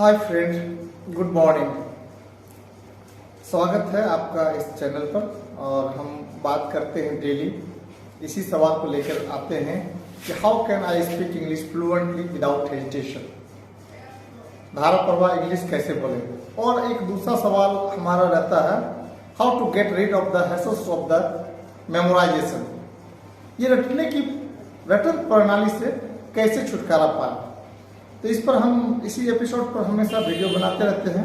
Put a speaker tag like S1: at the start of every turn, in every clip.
S1: Hi friend, good morning. स्वागत है आपका इस चैनल पर। और हम बात करते हैं डेली इसी सवाल को लेकर आते हैं कि how can I speak English fluently without hesitation. धारा प्रवाह इंग्लिश कैसे बोले। और एक दूसरा सवाल हमारा रहता है how to get rid of the hassles of the memorisation. ये रटने की रटन प्रणाली से कैसे छुटकारा पाए। तो इस पर हम इसी एपिसोड पर हमेशा वीडियो बनाते रहते हैं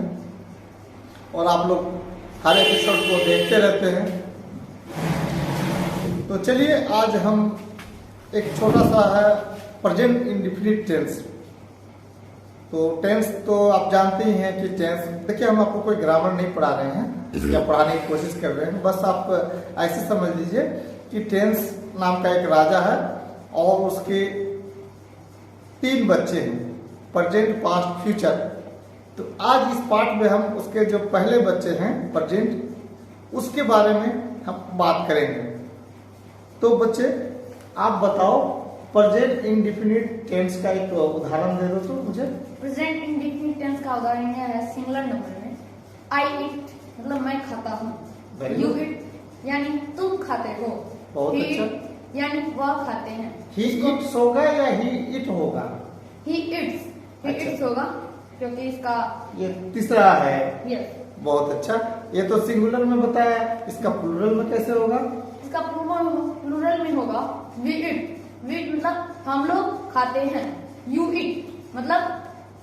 S1: और आप लोग हर एपिसोड को देखते रहते हैं। तो चलिए आज हम एक छोटा सा है प्रेजेंट इंडेफिनिट टेंस। तो टेंस तो आप जानते ही हैं कि टेंस, देखिए हम आपको कोई ग्रामर नहीं पढ़ा रहे हैं या पढ़ाने की कोशिश कर रहे हैं, बस आप ऐसे समझ लीजिए कि टेंस नाम का एक राजा है और उसके 3 बच्चे हैं, प्रेजेंट, पास्ट, फ्यूचर। तो आज इस पार्ट में हम उसके जो पहले बच्चे हैं प्रेजेंट, उसके बारे में हम बात करेंगे। तो बच्चे आप बताओ प्रेजेंट इंडेफिनिट टेंस का एक उदाहरण दे दो तो मुझे।
S2: प्रेजेंट इंडेफिनिट टेंस का उदाहरण है सिंगुलर नंबर में आई ईट, मतलब मैं खाता हूँ। यू ईट यानी तुम खाते हो।
S1: बहुत अच्छा।
S2: यानी वह खाते हैं।
S1: ही ईट्स होगा या ही इट होगा?
S2: ही ईट्स होगा क्योंकि इसका
S1: ये तीसरा है।
S2: यस,
S1: बहुत अच्छा। ये तो सिंगुलर में बताया, इसका प्लूरल में कैसे होगा?
S2: इसका प्लूरल में होगा वी ईट। वी ईट मतलब हम लोग खाते हैं। यू ईट मतलब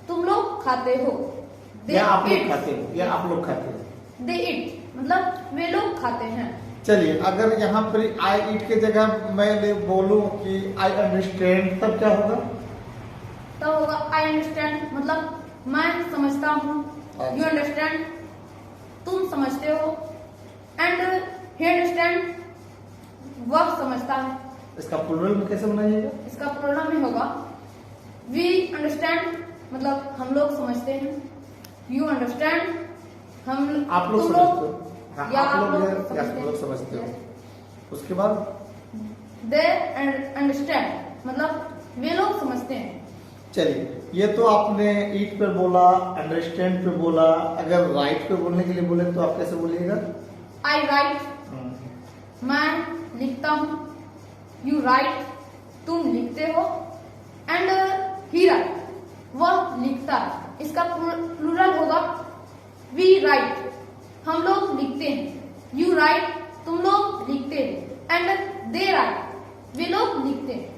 S2: तुम लोग खाते हो।
S1: या आप लोग खाते हो या आप लोग खाते हो।
S2: दे ईट मतलब वे लोग खाते हैं।
S1: चलिए, अगर यहाँ पर आई ईट के जगह मैं बोलूं कि आई अंडरस्टैंड, तब क्या होगा?
S2: तब होगा आई अंडरस्टैंड मतलब मैं समझता हूँ। यू अंडरस्टैंड तुम समझते हो। एंड ही अंडरस्टैंड वह समझता है।
S1: इसका प्लूरल में कैसे बनाइएगा?
S2: इसका प्लूरल में होगा वी अंडरस्टैंड मतलब हम लोग समझते हैं। यू अंडरस्टैंड हम
S1: आप लोग
S2: तुम
S1: समझते हो। हाँ,
S2: या
S1: आप लोग समझते हो। उसके बाद
S2: दे अंडरस्टैंड मतलब वे लोग समझते हैं।
S1: चलिए, ये तो आपने ईट पे बोला, अंडरस्टैंड पे बोला। अगर राइट पे बोलने के लिए बोले तो आप कैसे बोलिएगा?
S2: आई राइट मैं लिखता हूँ। यू राइट तुम लिखते हो। एंड ही राइट वह लिखता है। इसका प्लूरल होगा वी राइट हम लोग लिखते हैं। यू राइट तुम लोग लिखते हो। एंड दे राइट वे लोग लिखते हैं।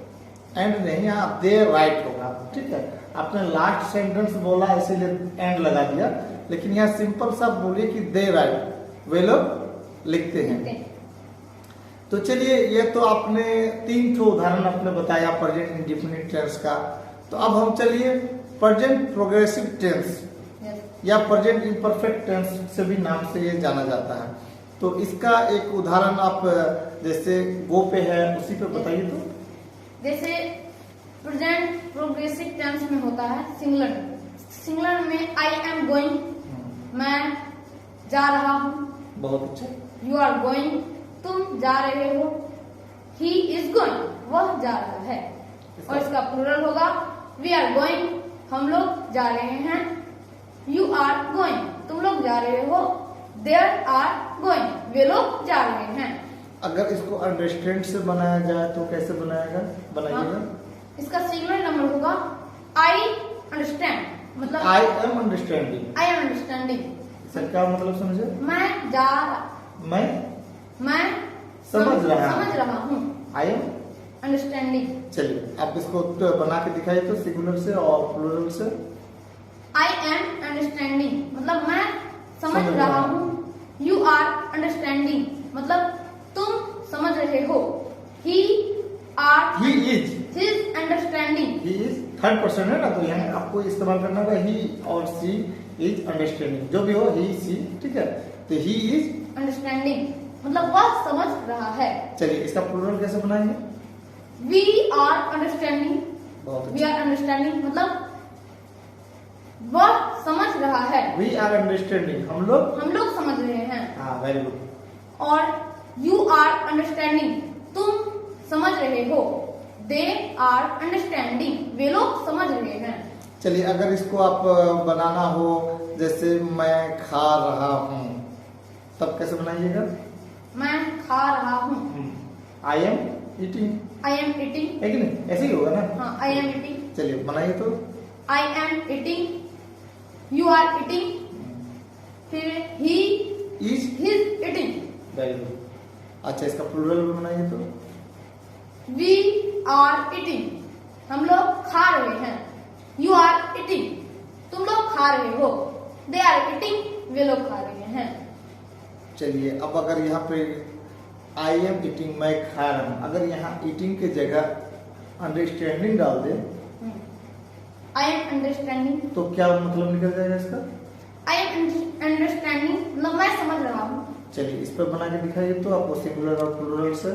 S1: एंड नहीं, आप दे राइट होगा। ठीक है, आपने लास्ट सेंटेंस बोला इसीलिए एंड लगा दिया, लेकिन यहाँ सिंपल सा बोलिए कि दे राइट वे लोग लिखते हैं। तो चलिए, ये तो आपने 3 ठो उदाहरण आपने बताया प्रेजेंट इंडेफिनिट टेंस का। तो अब हम चलिए प्रेजेंट प्रोग्रेसिव टेंस या प्रेजेंट इम्परफेक्ट टेंस से भी नाम से ये जाना जाता है। तो इसका एक उदाहरण आप जैसे गो पे है उसी पे बताइए। तो
S2: जैसे प्रेजेंट प्रोग्रेसिव टेंस में होता है सिंगुलर में आई एम गोइंग मैं जा रहा हूँ।
S1: बहुत अच्छा।
S2: यू आर गोइंग तुम जा रहे हो। ही इज गोइंग वह जा रहा है। और इसका प्लूरल होगा वी आर गोइंग हम लोग जा रहे हैं। यू आर गोइंग तुम लोग जा रहे हो। देयर आर गोइंग वे लोग जा रहे हैं। अगर
S1: इसको अंडरस्टैंड से बनाया जाए तो कैसे बनाइएगा?
S2: इसका सिंगुलर नंबर होगा आई अंडरस्टैंड मतलब
S1: I am understanding.
S2: I am understanding
S1: sir क्या मतलब समझे?
S2: मैं समझ रहा हूँ।
S1: I am
S2: understanding.
S1: चलिए, आप इसको तो बना के दिखाइए तो सिंगुलर से और प्लूरल से।
S2: आई एम अंडरस्टैंडिंग मतलब मैं समझ रहा हूँ। यू आर अंडरस्टैंडिंग मतलब तुम समझ रहे हो। He is understanding.
S1: He is third person है ना, तो यहाँ आपको इस्तेमाल करना होगा ही और सी इज अंडरस्टैंडिंग। जो भी हो ही सी, ठीक है। तो ही इज
S2: अंडरस्टैंडिंग मतलब वह समझ रहा है।
S1: चलिए, इसका प्लूरल कैसे बनाएंगे?
S2: We are understanding.
S1: बहुत
S2: वी आर अंडरस्टैंडिंग मतलब वह समझ रहा है।
S1: वी आर अंडरस्टैंडिंग हम लोग
S2: समझ रहे हैं।
S1: हाँ, वेरी गुड।
S2: और यू आर अंडरस्टैंडिंग तुम समझ रहे हो। दे आर अंडरस्टैंडिंग वे लोग समझ रहे हैं।
S1: चलिए, अगर इसको आप बनाना हो, जैसे मैं खा रहा हूँ, तब कैसे बनाइएगा?
S2: मैं खा रहा हूँ।
S1: आई am eating.
S2: I am eating.
S1: है कि नहीं? ऐसे ही होगा ना?
S2: हाँ, आई एम ईटिंग।
S1: चलिए बनाइए तो।
S2: I am eating. You are eating. फिर he
S1: is
S2: eating.
S1: Very good. अच्छा, इसका प्लूरल में बनाइए तो।
S2: We are eating. हम लोग खा रहे हैं। You are eating. तुम लोग खा रहे हो। They are eating. वे लोग खा रहे हैं।
S1: चलिए, अब अगर यहाँ पे आई एम ईटिंग, मैं खा रहा हूँ, अगर यहाँ ईटिंग की जगह अंडरस्टैंडिंग डाल दे,
S2: आई एम अंडरस्टैंडिंग,
S1: तो क्या मतलब निकल जाएगा इसका?
S2: आई एम अंडरस्टैंडिंग मतलब मैं समझ रहा हूँ।
S1: चलिए, इस पर बना के दिखाइए तो आपको सिंगुलर और प्लूरल से।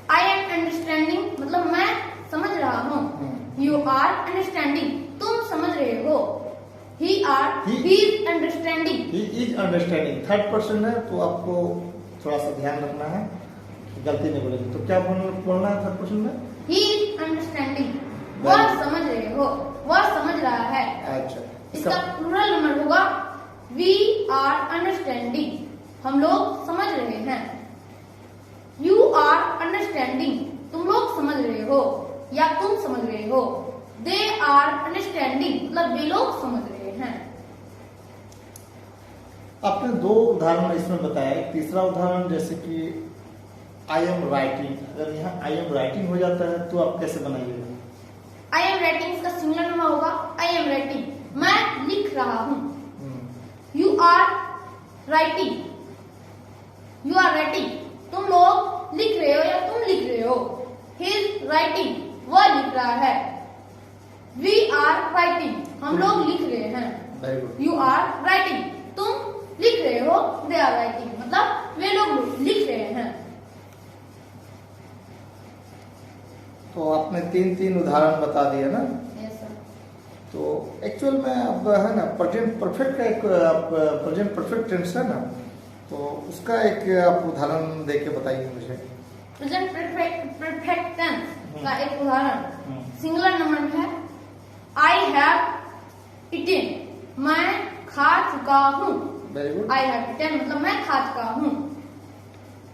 S2: आई एम अंडरस्टैंडिंग मतलब मैं समझ रहा हूँ। यू आर अंडरस्टैंडिंग, तुम समझ रहे हो। He is understanding.
S1: He is understanding third person है, तो आपको थोड़ा सा ध्यान रखना है, गलती नहीं बोलेंगे। तो क्या बोलना है थर्ड पर्सन में?
S2: ही इज अंडरस्टैंडिंग, वह समझ रहे हो, वह समझ रहा है।
S1: अच्छा,
S2: इसका प्लूरल नंबर होगा वी आर अंडरस्टैंडिंग, हम लोग समझ रहे हैं। यू आर अंडरस्टैंडिंग, तुम लोग समझ रहे हो या तुम समझ रहे हो। दे आर अंडरस्टैंडिंग मतलब वे लोग समझ रहे हैं।
S1: आपने दो उदाहरण इसमें बताया। एक तीसरा उदाहरण जैसे कि आई एम राइटिंग, अगर यहाँ आई एम राइटिंग हो जाता है तो आप कैसे बनाइएगा?
S2: आई एम राइटिंग इसका सिंगुलर नंबर होगा आई एम राइटिंग, मैं लिख रहा हूँ। You are writing, you are writing, तुम लोग लिख रहे हो या तुम लिख रहे हो। ही इज राइटिंग, वह लिख रहा है। वी आर राइटिंग, हम लोग लिख रहे हैं।
S1: Very good.
S2: You are writing, तुम लिख रहे हो। दे आर राइटिंग मतलब वे लोग लिख रहे हैं।
S1: तो आपने तीन उदाहरण बता दिए ना?
S2: Yes sir.
S1: तो एक्चुअल में अब है ना, प्रेजेंट परफेक्ट का एक प्रेजेंट परफेक्ट टेंस है ना, तो उसका एक आप उदाहरण दे के बताइए मुझे।
S2: प्रेजेंट परफेक्ट टेंस का एक उदाहरण सिंगुलर नंबर में है आई हैव ईटेन, मैं खा चुका हूँ।
S1: Very good.
S2: I have eaten मतलब मैं खा चुका हूँ।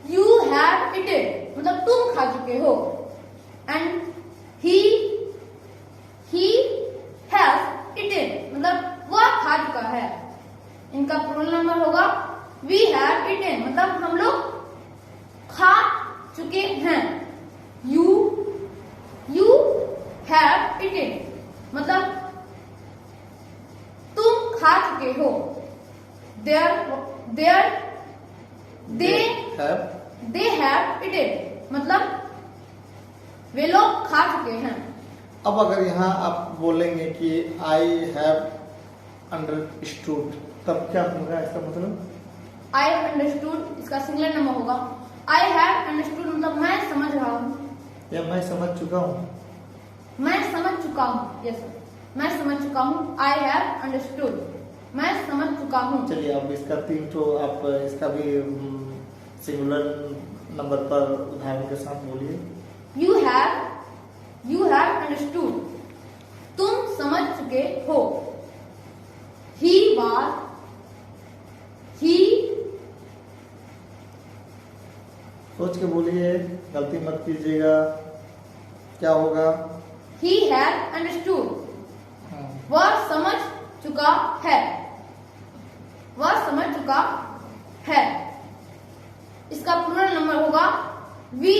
S2: यू हैव ईटेन मतलब तुम खा चुके हो। एंड ही हैज ईटेन मतलब वह खा चुका है। इनका प्लूरल नंबर होगा वी हैव ईटेन मतलब हम लोग खा चुके हैं। यू हैव ईटेन मतलब तुम खा चुके हो। दे हैव ईटेन मतलब वे लोग खा चुके हैं।
S1: अब अगर यहाँ आप बोलेंगे कि आई हैव अंडरस्टूड, तब क्या होगा इसका मतलब?
S2: आई हैव अंडरस्टूड इसका सिंगुलर नंबर होगा आई हैव अंडरस्टूड मतलब मैं समझ रहा हूँ
S1: या मैं समझ चुका हूँ।
S2: मैं समझ चुका हूँ। यस सर, मैं समझ चुका हूँ। आई हैव अंडरस्टूड मैं समझ चुका हूँ।
S1: चलिए, अब इसका तीन तो आप इसका भी सिंगुलर नंबर पर उदाहरण के साथ बोलिए।
S2: यू हैव अंडरस्टूड तुम समझ चुके हो। ही
S1: सोच के बोलिए, गलती मत कीजिएगा। क्या होगा?
S2: ही हैव अंडरस्टूड वह समझ चुका है। वह समझ चुका है। इसका प्लूरल नंबर होगा वी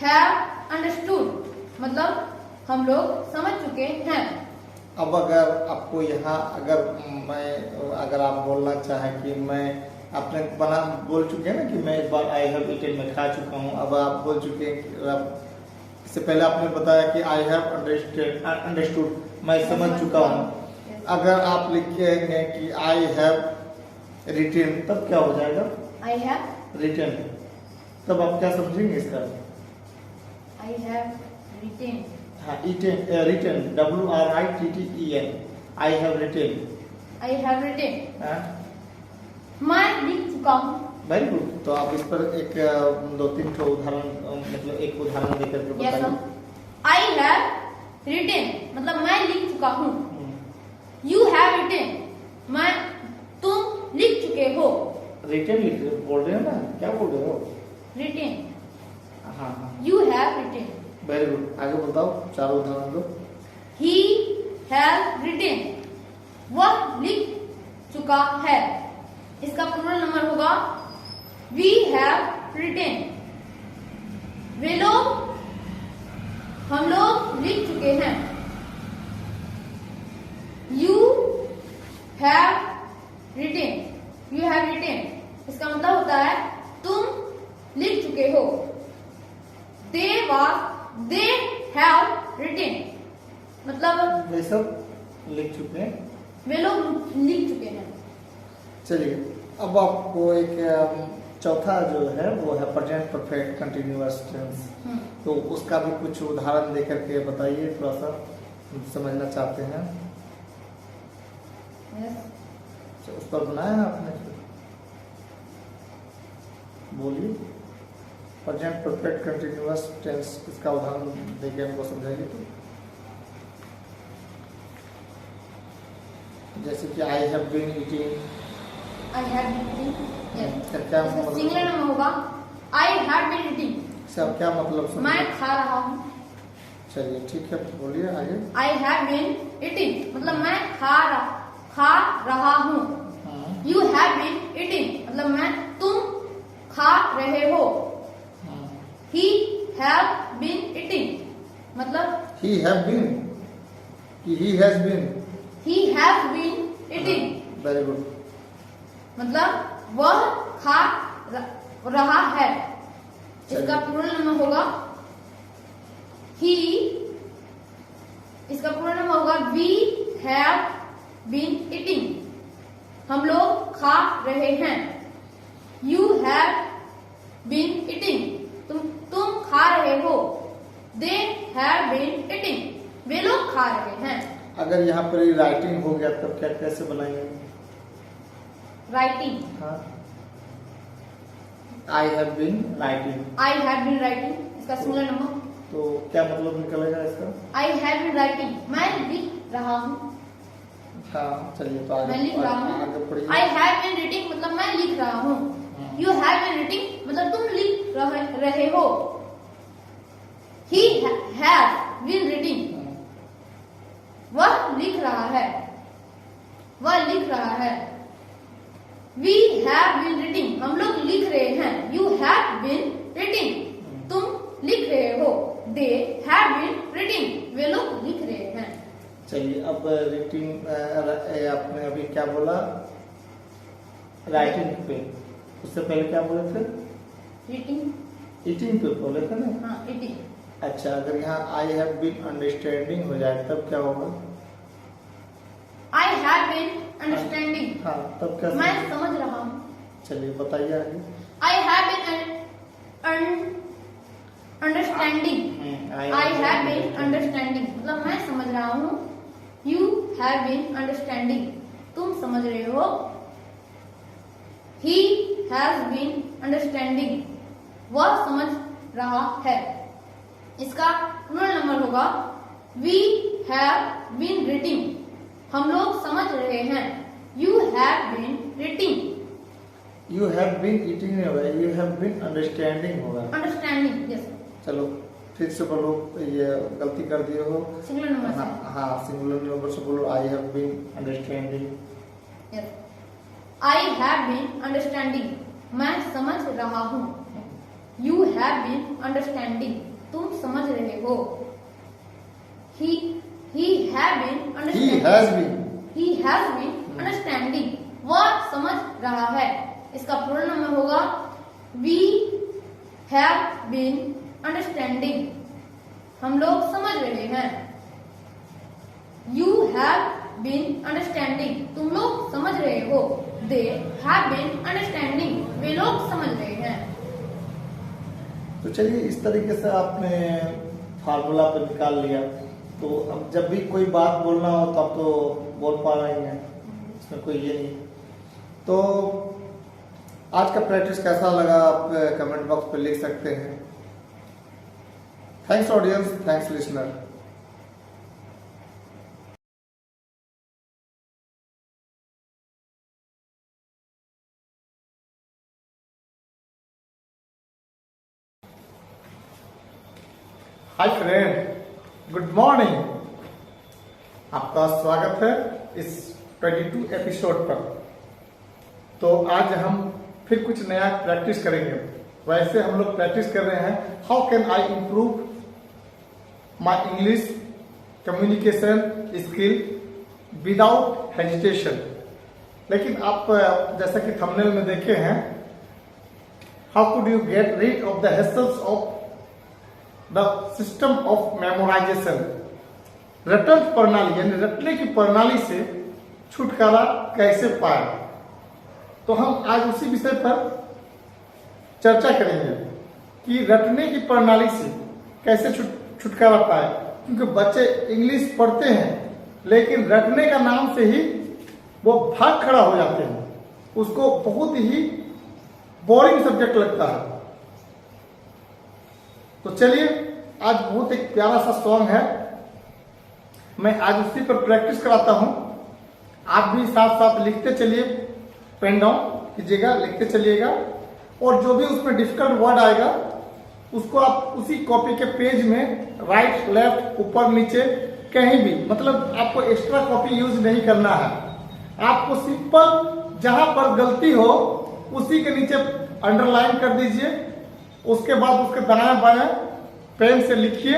S2: हैव अंडरस्टूड मतलब हम लोग समझ चुके हैं।
S1: अब अगर आपको यहाँ अगर आप बोलना चाहें कि मैं, आपने बोल चुके हैं ना कि मैं एक बार आई हैव ईटेन में खा चुका हूँ। अब आप बोल चुके हैं कि इससे पहले आपने बताया कि आई हैव अंडरस्टूड मैं समझ चुका हूँ। अगर आप लिखेंगे कि आई हैव रिटेन, तब क्या हो जाएगा?
S2: आई हैव
S1: रिटेन, तब आप क्या समझेंगे इसका?
S2: I have written.
S1: हाँ, written WRITTEN, I have written.
S2: I have written मैं लिख चुका हूँ।
S1: Very good. तो आप इस पर एक 2-3 उदाहरण, मतलब एक उदाहरण देकर के बताइए।
S2: आई हैव रिटेन मतलब मैं लिख चुका हूँ। यू हैव रिटेन तुम लिख चुके हो।
S1: रिटेन बोल रहे हो ना, क्या बोल रहे हो?
S2: रिटेन,
S1: हाँ हाँ,
S2: you have written.
S1: Very good, आगे बताओ, चारों उदाहरण दो।
S2: ही हैव रिटेन, वह लिख चुका है। इसका प्लूरल नंबर होगा वी हैव रिटेन। वे लोग, हम लोग लिख चुके हैं। You have written, you have written इसका मतलब होता है तुम लिख चुके हो। दे हैव रिटेन मतलब
S1: वे सब लिख चुके हैं,
S2: वे लोग लिख चुके हैं।
S1: चलिए अब आपको एक चौथा जो है वो है प्रेजेंट परफेक्ट कंटिन्यूअस टेंस। तो उसका भी कुछ उदाहरण दे करके बताइए, थोड़ा सा हम समझना चाहते हैं।
S2: Yes.
S1: उस पर बनाया है आपने, बोलिए। प्रेजेंट परफेक्ट कंटिन्यूअस टेंस इसका उदाहरण देके हमको समझाइए। तो जैसे कि I have been eating,
S2: I have been eating. Yes.
S1: क्या मतलब?
S2: सिंगुलर नंबर होगा I have been eating.
S1: इसका क्या मतलब समझिए?
S2: मैं खा रहा हूँ।
S1: चलिए ठीक है, बोलिए आगे।
S2: I have been eating मतलब मैं खा रहा हूँ।
S1: हाँ,
S2: You have been eating मतलब तुम खा रहे हो।
S1: हाँ।
S2: He have been eating मतलब
S1: He have been, कि he has been।
S2: he has been eating
S1: very good.
S2: मतलब वह खा रहा है। इसका प्लूरल नंबर होगा he, इसका प्लूरल नंबर होगा we have been eating, हम लोग खा रहे हैं। You have been eating तुम खा रहे हो। They have been eating वे लोग खा रहे हैं।
S1: अगर यहाँ पर राइटिंग हो गया तब क्या कैसे बनाएंगे?
S2: राइटिंग,
S1: हाँ, I have been writing,
S2: I have been writing इसका सिंगुलर नंबर।
S1: तो क्या मतलब निकलेगा इसका?
S2: I have been writing मैं लिख रहा हूँ।
S1: हाँ चलिए, तो
S2: मैं लिख रहा
S1: आगे
S2: हूँ।
S1: पढ़िए।
S2: I have been reading मतलब मैं लिख रहा हूँ। You have been reading मतलब तुम लिख रहे हो। He has been reading वह लिख रहा है, वह लिख रहा है। We have been reading हम लोग लिख रहे हैं। You have been reading तुम लिख रहे हो। They have been reading वे लोग लिख रहे हैं।
S1: चलिए अब रीडिंग, आपने अभी क्या बोला? राइटिंग पे, उससे पहले क्या बोले थे?
S2: रीडिंग,
S1: ईटिंग पे बोले थे ना?
S2: हाँ ईटिंग।
S1: अच्छा, अगर यहाँ आई हैव बीन अंडरस्टैंडिंग हो जाए तब क्या होगा?
S2: I have been understanding
S1: हाँ, तब क्या?
S2: मैं समझ रहा हूँ।
S1: चलिए बताइए आगे।
S2: I have been understanding I have been understanding मतलब मैं समझ रहा हूँ। You have been understanding तुम समझ रहे हो। He has been understanding वह समझ रहा है। इसका प्लूरल नंबर होगा We have been reading हम लोग समझ रहे हैं। You have been reading
S1: you have been eating नहीं होगा, यू हैव बीन अंडरस्टैंडिंग होगा।
S2: understanding yes
S1: चलो फिर से बोलो, ये गलती कर दिए हो।
S2: सिंगुलर नंबर से।
S1: हाँ, सिंगुलर नंबर से बोलो। I have been understanding.
S2: Yes. I have been understanding मैं समझ रहा हूँ। You have been understanding तुम समझ रहे हो। He have been understanding He has been understanding वह समझ रहा है। इसका प्लूरल नंबर होगा We have been understanding हम लोग समझ रहे हैं। You have been understanding तुम लोग समझ रहे हो। They have been understanding वे लोग समझ रहे हैं।
S1: तो चलिए, इस तरीके से आपने फार्मूला पे निकाल लिया। तो अब जब भी कोई बात बोलना हो तब तो बोल पा रहे हैं, इसमें कोई ये नहीं। तो आज का प्रैक्टिस कैसा लगा आप कमेंट बॉक्स पे लिख सकते हैं। Thanks audience, thanks listener. Hi friend, good morning. आपका स्वागत है इस 22 एपिसोड पर। तो आज हम फिर कुछ नया प्रैक्टिस करेंगे। वैसे हम लोग प्रैक्टिस कर रहे हैं how can I improve my English communication skill without hesitation. लेकिन आप जैसा कि थंबनेल में देखे हैं, how could you get rid of the hassles of the system of memorisation. रटन प्रणाली यानी रटने की प्रणाली से छुटकारा कैसे पाए। तो हम आज उसी विषय पर चर्चा करेंगे कि रटने की प्रणाली से कैसे छुटकारा पाए। क्योंकि बच्चे इंग्लिश पढ़ते हैं लेकिन रटने का नाम से ही वो भाग खड़ा हो जाते हैं, उसको बहुत ही बोरिंग सब्जेक्ट लगता है। तो चलिए, आज बहुत एक प्यारा सा सॉन्ग है, मैं आज उसी पर प्रैक्टिस कराता हूं। आप भी साथ साथ लिखते चलिए, पेन डाउन कीजिएगा, लिखते चलिएगा। और जो भी उसमें डिफिकल्ट वर्ड आएगा उसको आप उसी कॉपी के पेज में राइट लेफ्ट ऊपर नीचे कहीं भी, मतलब आपको एक्स्ट्रा कॉपी यूज नहीं करना है। आपको सिंपल जहां पर गलती हो उसी के नीचे अंडरलाइन कर दीजिए। उसके बाद उसके दाएं बाएं पेन से लिखिए।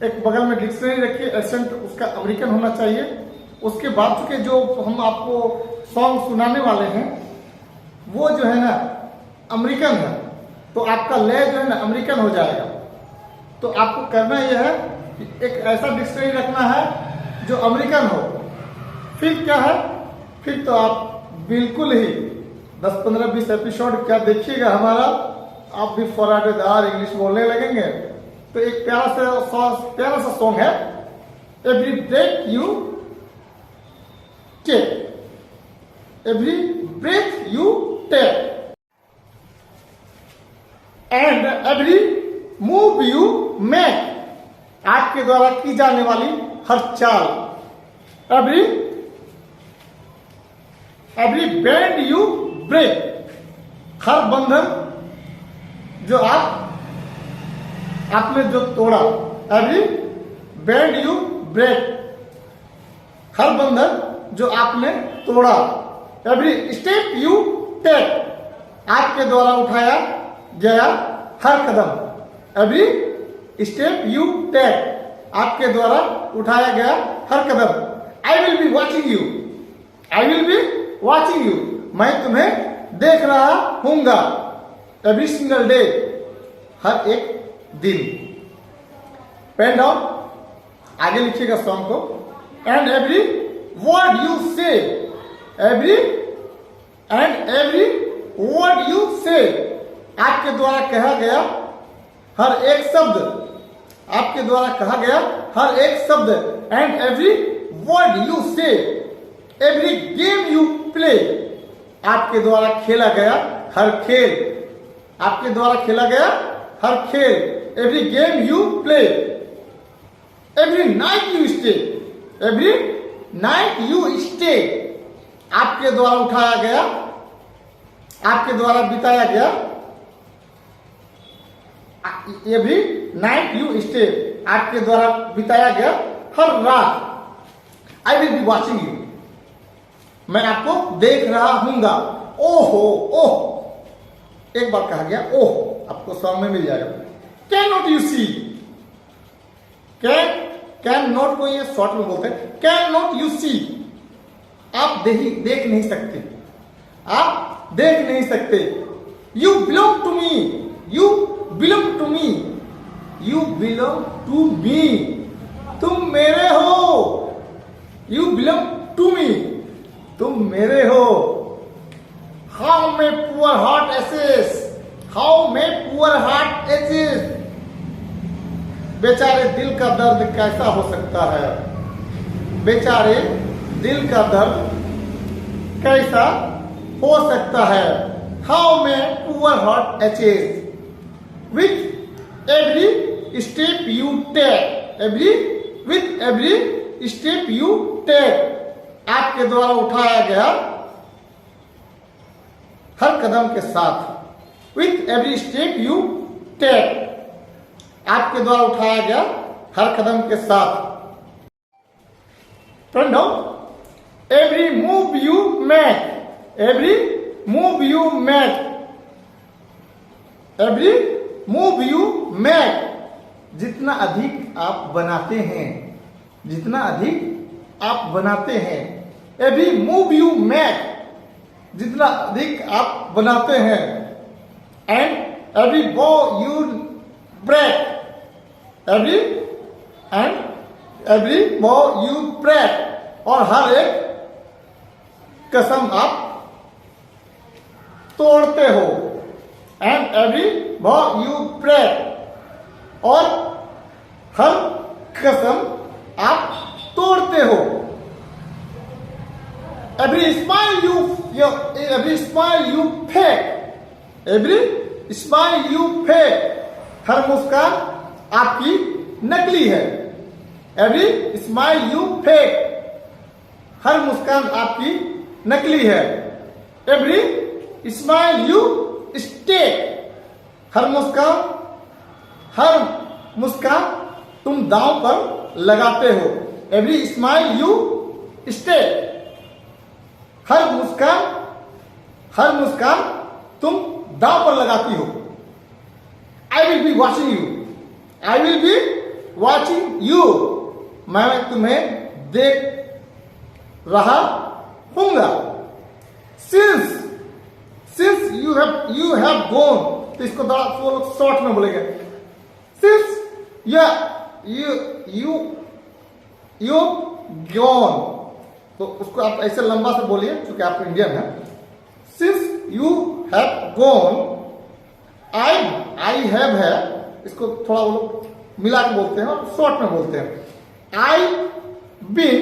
S1: एक बगल में डिक्शनरी रखिए, एसेंट उसका अमेरिकन होना चाहिए। उसके बाद चूंकि जो हम आपको सॉन्ग सुनाने वाले हैं वो जो है ना अमेरिकन है, तो आपका लय जो है ना अमेरिकन हो जाएगा। तो आपको करना यह है कि एक ऐसा डिक्शनरी रखना है जो अमेरिकन हो। फिर क्या है, फिर तो आप बिल्कुल ही 10, 15, 20 एपिसोड क्या देखिएगा हमारा, आप भी फराटेदार इंग्लिश बोलने लगेंगे। तो एक प्यारा सा सॉन्ग है, every breath you take, every breath you take and every move you make. आपके द्वारा की जाने वाली हर चाल, एवरी बैंड यू ब्रेक, हर बंधन जो आपने जो तोड़ा, एवरी बैंड यू ब्रेक, हर बंधन जो आपने तोड़ा, एवरी स्टेप यू टेक, आपके द्वारा उठाया गया हर कदम, एवरी स्टेप यू टेक, आपके द्वारा उठाया गया हर कदम। I will be watching you, I will be watching you, मैं तुम्हें देख रहा हूंगा, एवरी सिंगल डे, हर एक दिन। पेन डाउन, आगे लिखिएगा सॉन्ग को। And every word you say, every word you say, आपके द्वारा कहा गया हर एक शब्द, आपके द्वारा कहा गया हर एक शब्द। And every word you say, every game you play, आपके द्वारा खेला गया हर खेल, आपके द्वारा खेला गया हर खेल, every game you play, every night you stay, every night you stay, आपके द्वारा उठाया गया, आपके द्वारा बिताया गया, एवरी नाइट यू स्टे, आपके द्वारा बिताया गया हर रात। आई विल बी वॉचिंग यू, मैं आपको देख रहा हूंगा। ओहो ओह, एक बार कहा गया ओह, आपको सॉन्ग में मिल जाएगा। Can not you see, can not को ये शॉर्ट में बोलते हैं, कैन नॉट यू सी, आप देख नहीं सकते, आप देख नहीं सकते। You belong to me, you belong to me, you belong to me, तुम मेरे हो, यू बिलोंग टू मी, तुम मेरे हो। How may poor heart aches, how may poor heart aches, बेचारे दिल का दर्द कैसा हो सकता है, बेचारे दिल का दर्द कैसा हो सकता है। How may poor heart aches, with every step you take, with every step you take, आपके द्वारा उठाया गया हर कदम के साथ, with every step you take, आपके द्वारा उठाया गया हर कदम के साथ। फ्रेंडों, every move you make, every move you make, every move you make, जितना अधिक आप बनाते हैं, जितना अधिक आप बनाते हैं, एवरी मूव यू मेक, जितना अधिक आप बनाते हैं, and every bow you break, every bow you break, और हर एक कसम आप तोड़ते हो, and every bow you break, और हर कसम आप तोड़ते हो। Every smile you fake, every smile you fake, हर मुस्कान आपकी नकली है। एवरी स्माइल यू फेक, हर मुस्कान आपकी नकली है। एवरी स्माइल यू स्टेक, हर मुस्कान तुम दांव पर लगाते हो। एवरी स्माइल यू स्टेक, हर मुस्कान तुम दांव पर लगाती हो। I will be watching you, I will be watching you, मैं तुम्हें देख रहा हूंगा। सिंस यू हैव गॉन, तो इसको थोड़ा शॉर्ट में बोलेंगे। सिंस यू गॉन, तो उसको आप ऐसे लंबा से बोलिए क्योंकि आप इंडियन हैं। Since you have gone, I have है, इसको थोड़ा वो लोग मिला के बोलते हैं और शॉर्ट में बोलते हैं। I been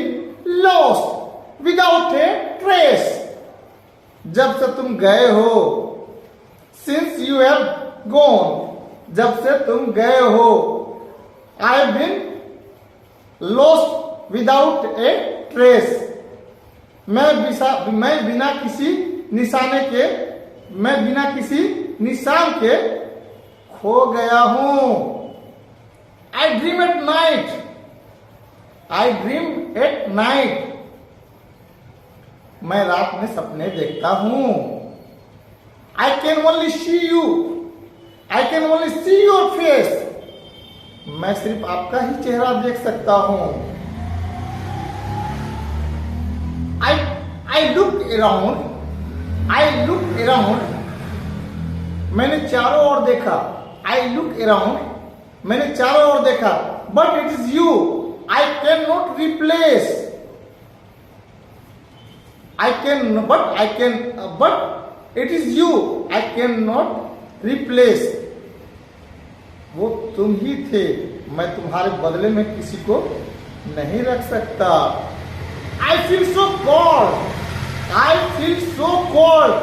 S1: lost without a trace, जब से तुम गए हो। सिंस यू हैव गॉन, जब से तुम गए हो। I been lost without a trace, मैं बिना किसी निशान के खो गया हूं। I dream at night, I dream at night, मैं रात में सपने देखता हूं। I can only see you, I can only see your face, मैं सिर्फ आपका ही चेहरा देख सकता हूं। आई लुक अराउंड, मैंने चारों ओर देखा। आई लुक अराउंड, मैंने चारों ओर देखा। But it is you I can not replace, but it is you I can not replace, वो तुम ही थे, मैं तुम्हारे बदले में किसी को नहीं रख सकता। I feel so cold, I feel so cold,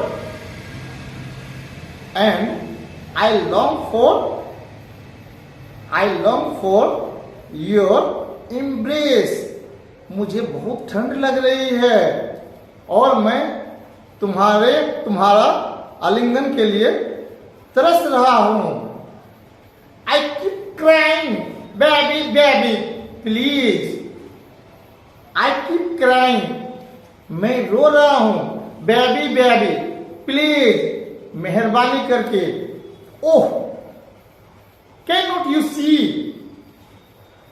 S1: and I long for your embrace, मुझे बहुत ठंड लग रही है और मैं तुम्हारा आलिंगन के लिए तरस रहा हूं। I keep crying, baby, baby, please. I keep crying, मैं रो रहा हूं। बेबी बेबी प्लीज, मेहरबानी करके। ओह, कैन नॉट यू सी,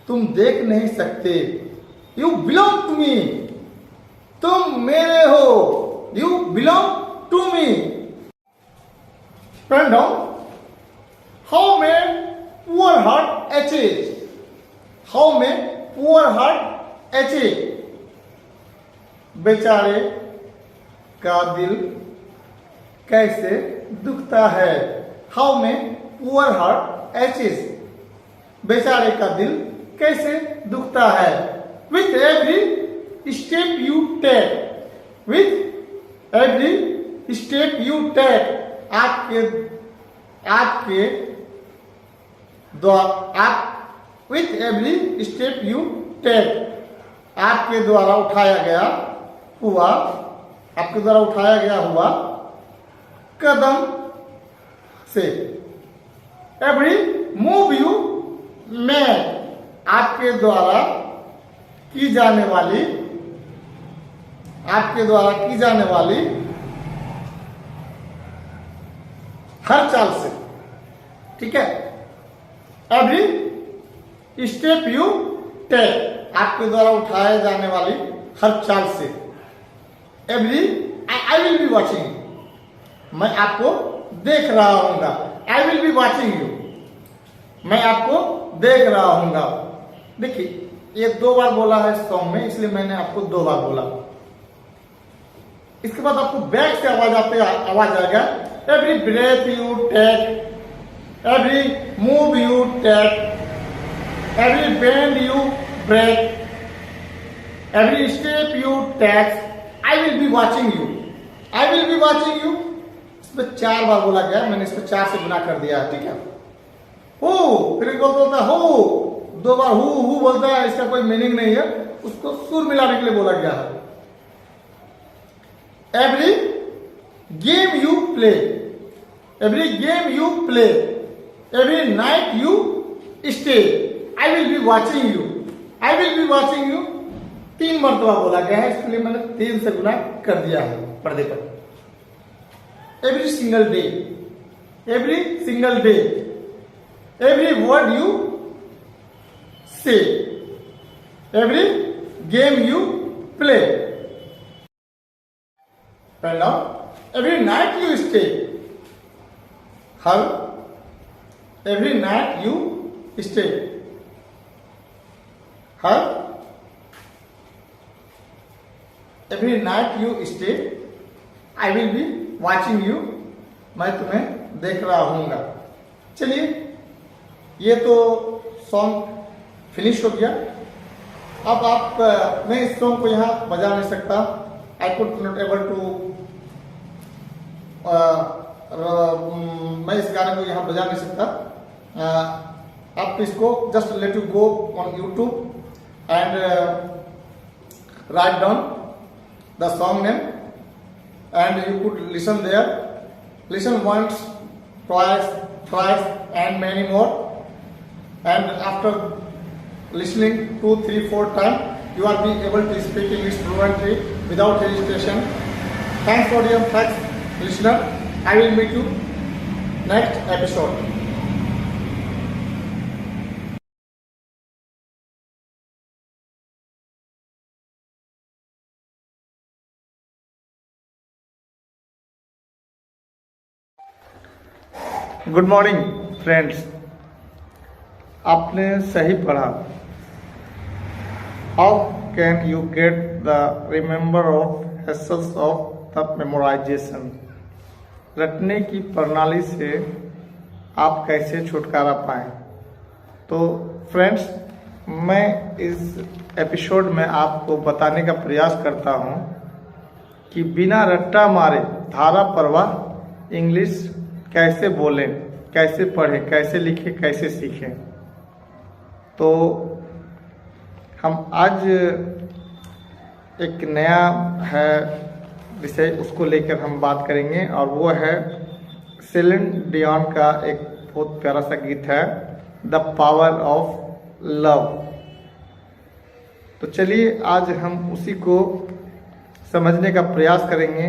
S1: तुम देख नहीं सकते। यू बिलोंग टू मी, तुम मेरे हो। You belong to me. फ्रेंडों, how may poor heart achieve, how may poor heart achieve, बेचारे का दिल कैसे दुखता है। हाउ में पुअर हार्ट एचेस, बेचारे का दिल कैसे दुखता है। With every step you take, with every step you take, आपके द्वारा, with every step you take, आपके द्वारा उठाया गया हुआ कदम से। एवरी मूव यू मैं आपके द्वारा की जाने वाली हर चाल से, ठीक है। एवरी स्टेप यू टेक, आपके द्वारा उठाए जाने वाली हर चाल से। Every I will be watching, मैं आपको देख रहा हूंगा। I will be watching you, मैं आपको देख रहा हूंगा। देखिए ये 2 बार बोला है सॉन्ग में, इसलिए मैंने आपको 2 बार बोला। इसके बाद आपको बैक से आवाज आएगा। Every breath you take, every move you take, every bend you break, every step you take, I will be watching you, I will be watching you. इसमें 4 बार बोला गया, मैंने इसको 4 से गुना कर दिया, ठीक है। हो फिर बोलता है हो, 2 बार हु बोलता है, इसका कोई मीनिंग नहीं है, उसको सुर मिलाने के लिए बोला गया है। Every game you play, every game you play, every night you stay, I will be watching you, I will be watching you. 3 मरतबा बोला गया है, इसके लिए मैंने 3 से गुना कर दिया है पर्दे पर। Every single day, every single day, every word you say, every game you play, and now every night you stay, हर एवरी नाइट यू स्टे, हर every night you stay, I will be watching you, मैं तुम्हें देख रहा हूंगा। चलिए ये तो song finish हो गया। अब आप मैं इस सॉन्ग को यहाँ बजा नहीं सकता, I could not able to, मैं इस गाने को यहाँ बजा नहीं सकता। आप इसको just let you go on YouTube and write down the song name and you could listen there, listen once, twice, thrice and many more, and after listening 2, 3, 4 times you are being able to speak English fluently without hesitation. Thanks for your thanks listener. I will meet you next episode. Good morning friends, आपने सही पढ़ा। How can you get the remember of essence of the memorisation, रटने की प्रणाली से आप कैसे छुटकारा पाएं। तो फ्रेंड्स, मैं इस एपिसोड में आपको बताने का प्रयास करता हूं कि बिना रट्टा मारे धारा प्रवाह इंग्लिश कैसे बोलें, कैसे पढ़ें, कैसे लिखें, कैसे सीखें। तो हम आज एक नया है विषय, उसको लेकर हम बात करेंगे, और वो है सेलिन डियॉन का एक बहुत प्यारा सा गीत है, द पावर ऑफ लव। तो चलिए आज हम उसी को समझने का प्रयास करेंगे।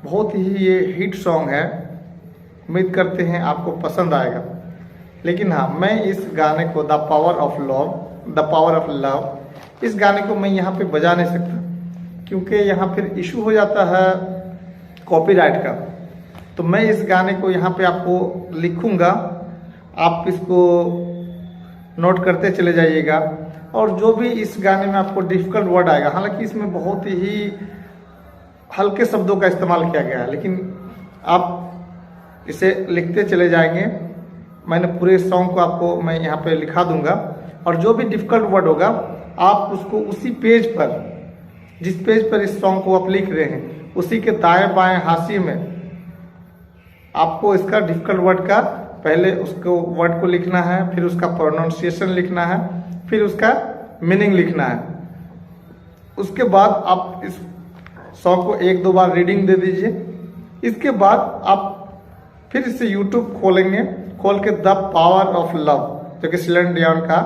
S1: बहुत ही ये हिट सॉन्ग है, उम्मीद करते हैं आपको पसंद आएगा। लेकिन हाँ, मैं इस गाने को द पावर ऑफ लव, इस गाने को मैं यहाँ पे बजा नहीं सकता, क्योंकि यहाँ फिर इशू हो जाता है कॉपीराइट का। तो मैं इस गाने को यहाँ पे आपको लिखूंगा, आप इसको नोट करते चले जाइएगा। और जो भी इस गाने में आपको डिफिकल्ट वर्ड आएगा, हालांकि इसमें बहुत ही हल्के शब्दों का इस्तेमाल किया गया है, लेकिन आप इसे लिखते चले जाएंगे। मैंने पूरे सॉन्ग को आपको मैं यहाँ पे लिखा दूंगा, और जो भी डिफिकल्ट वर्ड होगा आप उसको उसी पेज पर, जिस पेज पर इस सॉन्ग को आप लिख रहे हैं, उसी के दाएं बाएं हाशिए में आपको इसका डिफिकल्ट वर्ड का पहले उसको वर्ड को लिखना है, फिर उसका प्रोनाउंसिएशन लिखना है, फिर उसका मीनिंग लिखना है। उसके बाद आप इस सॉन्ग को 1-2 बार रीडिंग दे दीजिए। इसके बाद आप फिर इसे YouTube खोलेंगे, खोल के द पावर ऑफ लव जो कि सिलन डियोन का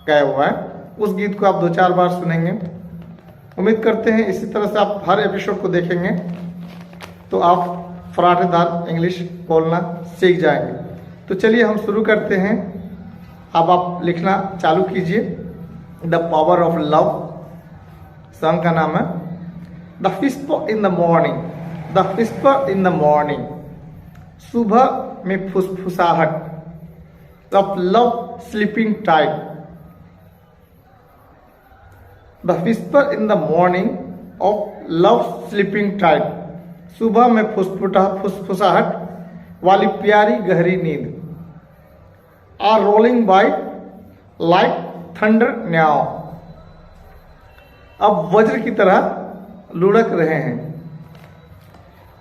S1: गाया हुआ है। उस गीत को आप 2-4 बार सुनेंगे। उम्मीद करते हैं इसी तरह से आप हर एपिसोड को देखेंगे तो आप फराटेदार इंग्लिश बोलना सीख जाएंगे। तो चलिए हम शुरू करते हैं। अब आप लिखना चालू कीजिए। The power of love song का नाम है the whisper in the morning. The whisper in the morning, सुबह में फुसफुसाहट of love sleeping tight. The whisper in the morning of love sleeping tight, सुबह में फुसफुसाहट वाली प्यारी गहरी नींद। Are rolling by like thunder now, अब वज्र की तरह लुढ़क रहे हैं।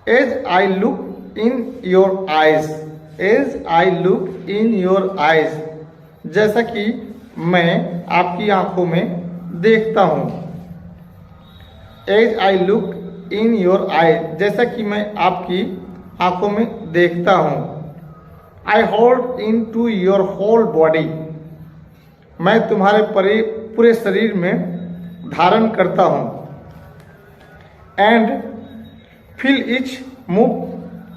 S1: As I look in your eyes, as I look in your eyes, जैसा कि मैं आपकी आंखों में देखता हूं। As I look in your eyes, जैसा कि मैं आपकी आंखों में देखता हूं। I hold in to your whole body, मैं तुम्हारे पूरे शरीर में धारण करता हूं। And feel each move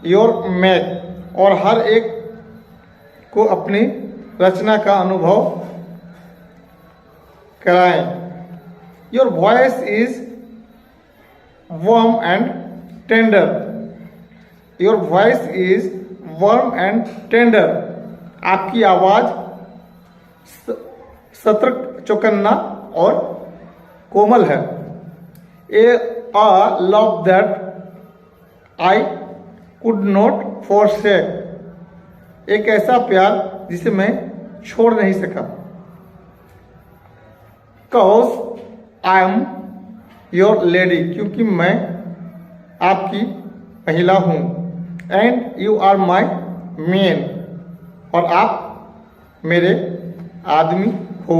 S1: your make, और हर एक को अपनी रचना का अनुभव कराएं। Your voice is warm and tender, your voice is warm and tender, आपकी आवाज सतर्क, चौकन्ना और कोमल है। A love that I could not forsake, एक ऐसा प्यार जिसे मैं छोड़ नहीं सका। Cause I am your lady, क्योंकि मैं आपकी महिला हूं। And you are my man, और आप मेरे आदमी हो।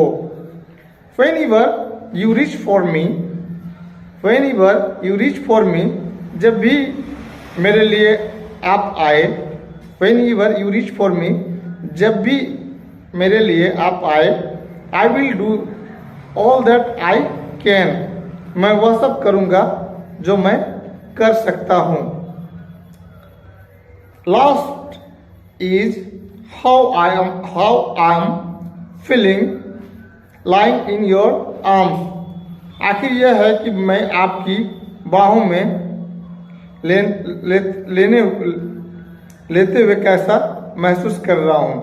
S1: Whenever you reach for me, whenever you reach for me, जब भी मेरे लिए आप आए। Whenever you reach for me, जब भी मेरे लिए आप आए। I will do all that I can, मैं वह सब करूंगा जो मैं कर सकता हूं। Last is how I am feeling lying in your arms, आखिर यह है कि मैं आपकी बाहों में लेते हुए कैसा महसूस कर रहा हूं।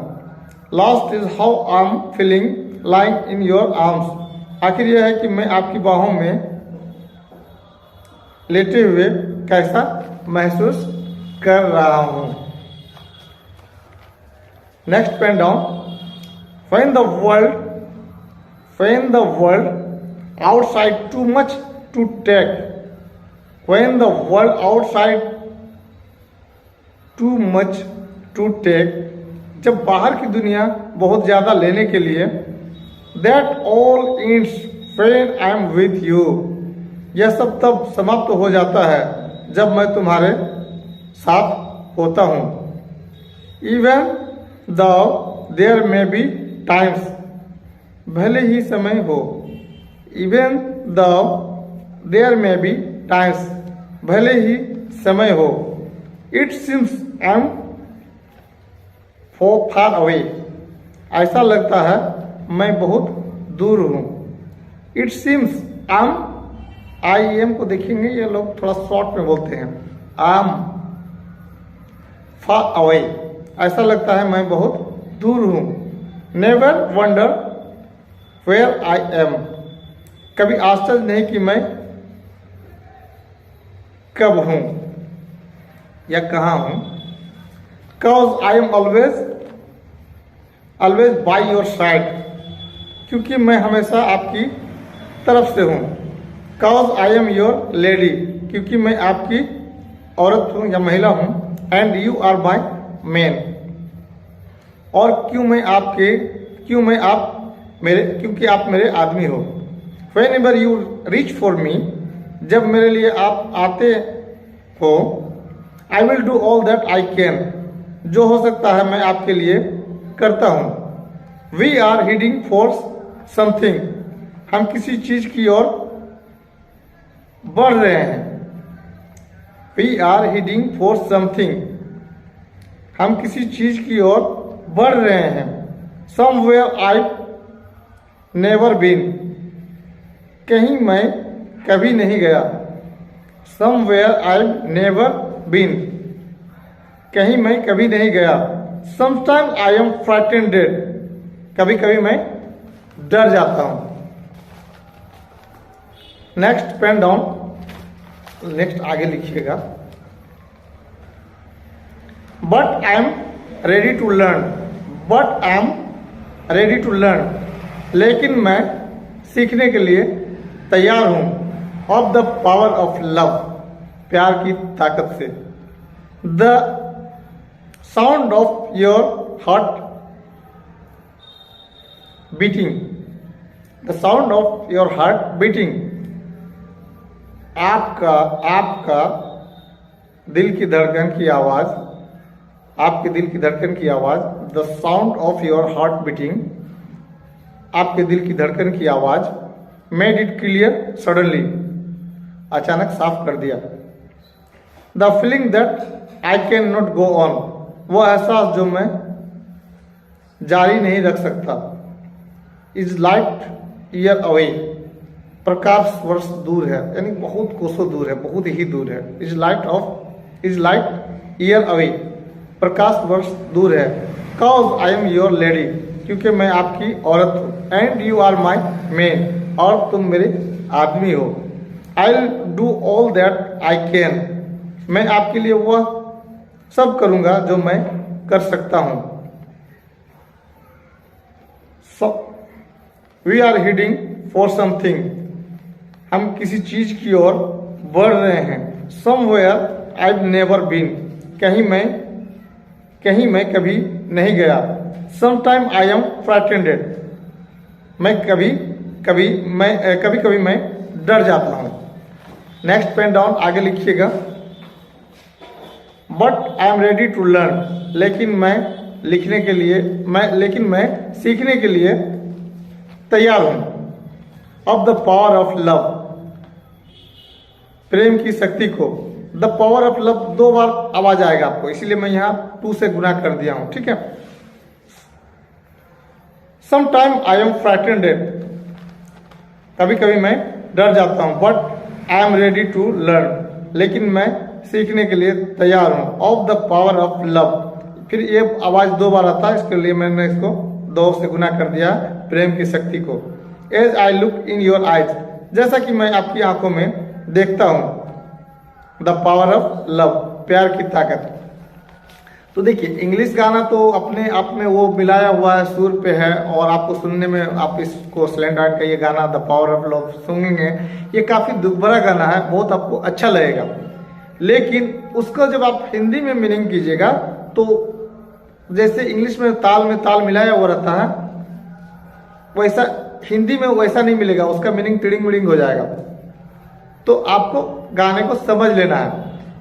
S1: Last is how I am feeling lying in your arms, आखिर यह है कि मैं आपकी बाहों में लेटे हुए कैसा महसूस कर रहा हूं। Next pen down. When the world outside too much to take, when the world outside too much to take, जब बाहर की दुनिया बहुत ज्यादा लेने के लिए। That all ends when I am with you, यह सब तब समाप्त हो जाता है जब मैं तुम्हारे साथ होता हूं। इवन दो देयर में बी टाइम्स, भले ही समय हो। इवन दो देयर में बी टाइम्स, भले ही समय हो। It seems I am far away, ऐसा लगता है मैं बहुत दूर हूं। इट सीम्स आई एम को देखेंगे, ये लोग थोड़ा शॉर्ट में बोलते हैं। आई एम फार अवे, ऐसा लगता है मैं बहुत दूर हूं। Never wonder where I am, कभी आश्चर्य नहीं कि मैं कब हूं या कहाँ हूं। Cause I am always by your side, क्योंकि मैं हमेशा आपकी तरफ से हूं। Cause I am your lady, क्योंकि मैं आपकी औरत हूं या महिला हूं। And you are my man, और क्योंकि आप मेरे आदमी हो। Whenever you reach for me, जब मेरे लिए आप आते हो। I will do all that I can, जो हो सकता है मैं आपके लिए करता हूं। We are heading for something, हम किसी चीज की ओर बढ़ रहे हैं। We are heading for something, हम किसी चीज की ओर बढ़ रहे हैं। समवेयर आई नेवर बीन, कहीं मैं कभी नहीं गया। समवेयर आई नेवर बीन, कहीं मैं कभी नहीं गया। समटाइम आई एम फ्राइटेंड, कभी कभी मैं डर जाता हूं। नेक्स्ट पेन डाउन, नेक्स्ट आगे लिखिएगा। But I am ready to learn, but I am ready to learn, लेकिन मैं सीखने के लिए तैयार हूं। Of the power of love, प्यार की ताकत से। The sound of your heart beating, the sound of your heart beating, आपका दिल की धड़कन की आवाज, आपके दिल की धड़कन की आवाज। The sound of your heart beating, आपके दिल की धड़कन की आवाज। मेड इट क्लियर सडनली, अचानक साफ कर दिया। The feeling that I can not go on, वो एहसास जो मैं जारी नहीं रख सकता। इज लाइट ईयर अवे, प्रकाश वर्ष दूर है, यानी बहुत कोसों दूर है, बहुत ही दूर है। इज लाइट ईयर अवे, प्रकाश वर्ष दूर है। Cause I am your lady, क्योंकि मैं आपकी औरत हूँ। And you are my man, और तुम मेरे आदमी हो। I will do all that I can, मैं आपके लिए वह सब करूंगा जो मैं कर सकता हूं। We are heading for something, हम किसी चीज की ओर बढ़ रहे हैं। समवेयर आई नेवर बीन, कहीं मैं कभी नहीं गया। समटाइम आई एम फ्राइटेंड, मैं कभी कभी मैं डर जाता हूं। नेक्स्ट पेन डाउन, आगे लिखिएगा। But I am ready to learn, लेकिन मैं सीखने के लिए तैयार हूं। Of the power of love, प्रेम की शक्ति को। द पावर ऑफ लव 2 बार आवाज आएगा आपको, इसीलिए मैं यहां 2 से गुना कर दिया हूं, ठीक है। समटाइम आई एम फ्राइटेंड, कभी कभी मैं डर जाता हूं। But I am ready to learn, लेकिन मैं सीखने के लिए तैयार हूं। Of the power of love, फिर ये आवाज 2 बार आता है, इसके लिए मैंने इसको 2 से गुना कर दिया, प्रेम की शक्ति को। As I look in your eyes, जैसा कि मैं आपकी आंखों में देखता हूं। द पावर ऑफ लव, प्यार की ताकत। तो देखिए, इंग्लिश गाना तो अपने आप में वो मिलाया हुआ है, सुर पे है, और आपको सुनने में, आप इसको स्लैंड आर्ट का ये गाना द पावर ऑफ लव सुनेंगे, ये काफी दुखभरा गाना है, बहुत आपको अच्छा लगेगा। लेकिन उसको जब आप हिंदी में मीनिंग कीजिएगा तो जैसे इंग्लिश में ताल मिलाया हुआ रहता है, वैसा हिंदी में वैसा नहीं मिलेगा, उसका मीनिंग टिडिंग मिडिंग हो जाएगा। तो आपको गाने को समझ लेना है,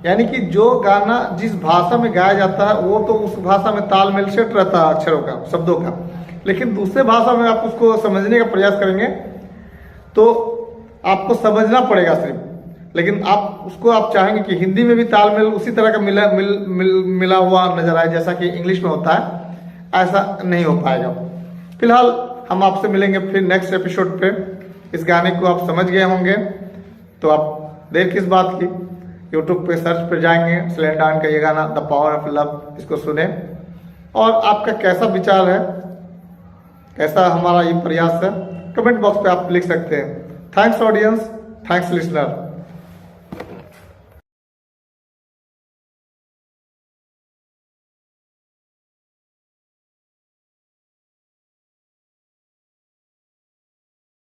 S1: यानी कि जो गाना जिस भाषा में गाया जाता है वो तो उस भाषा में तालमेल सेट रहता है अक्षरों का, शब्दों का। लेकिन दूसरे भाषा में आप उसको समझने का प्रयास करेंगे तो आपको समझना पड़ेगा सिर्फ। लेकिन आप उसको आप चाहेंगे कि हिंदी में भी तालमेल उसी तरह का मिला हुआ नजर आए जैसा कि इंग्लिश में होता है, ऐसा नहीं हो पाएगा। फिलहाल हम आपसे मिलेंगे फिर नेक्स्ट एपिसोड पे। इस गाने को आप समझ गए होंगे तो आप देर किस बात की, यूट्यूब पे सर्च पे जाएंगे, स्लैंड डाउन का ये गाना द पावर ऑफ लव, इसको सुने। और आपका कैसा विचार है, कैसा हमारा ये प्रयास है, कमेंट बॉक्स पे आप लिख सकते हैं। Thanks audience, thanks listener.